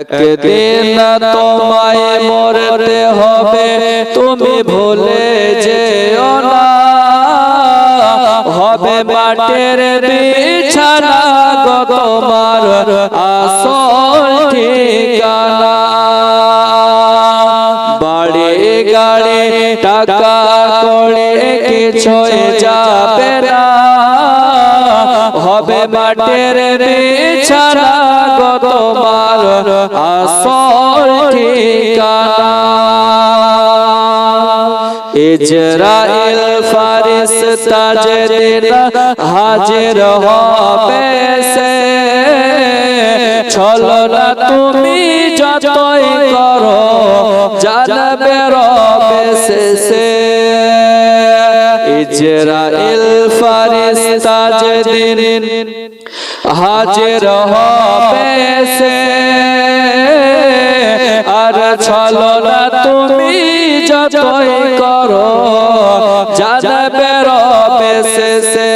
একদিন তোমায় মরতে হবে, তুমি ভুলে যেও না। হবে মাটির বিছানা গো তোমার আসল ঠিকানা। বাড়ি গাড়ি টাকা কড়ি কিছুই যাবে না। হবে মাটির বিছানা গো তোমার আসল ঠিকানা। ইজরাইল ফেরেশতা যেদিন হাজির হবে সে, ছলনা তুমি যতই করো জানবে রবে শেষে। ইজরাইল ফেরেশতা যেদিন হাজির হবে সে, আর ছলনা তুমি যতই করো জানবে রবে শেষে।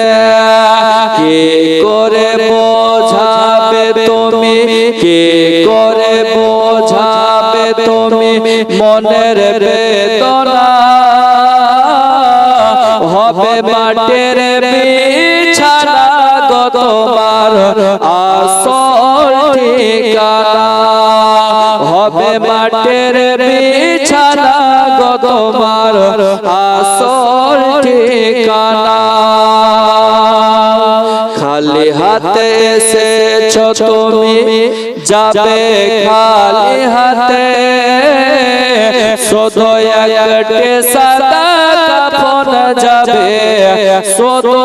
কি করে বোঝাবে তুমি, কি করে বোঝাবে তুমি মনের বেদনা। হবে মাটির বিছানা গো তোমার আসল ঠিকানা। হবে মাটির বিছানা গো তোমার আসল ঠিকানা। খালি হাতে এসেছো তুমি, যাবে খালি হাতে। শুধু একটি সাদা কাফন যাবে শুধু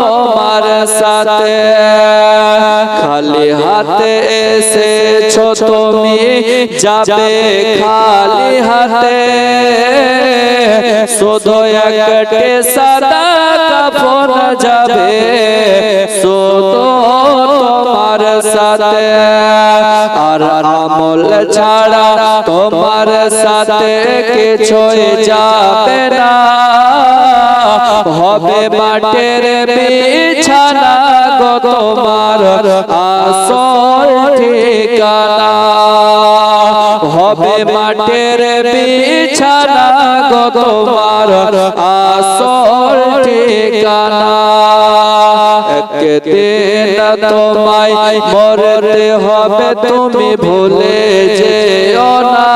তোমার সাথে। খালি হাতে এসেছো তুমি, যাবে খালি হাতে। শুধু একটি সাদা কাফন যাবে শুধু তোমার সাথে। আর আমল ছাড়া তোমার সাথে কিছুই যাবে না। হবে মাটির বিছানা গো তোমার আসল ঠিকানা। হবে মাটির বিছানা গো তোমার আসল ঠিকানা। একদিন তোমায় মরতে হবে, তুমি ভুলে যেও না।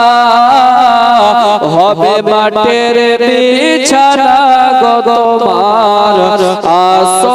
হবে মাটির বিছানা গো তোমার আসল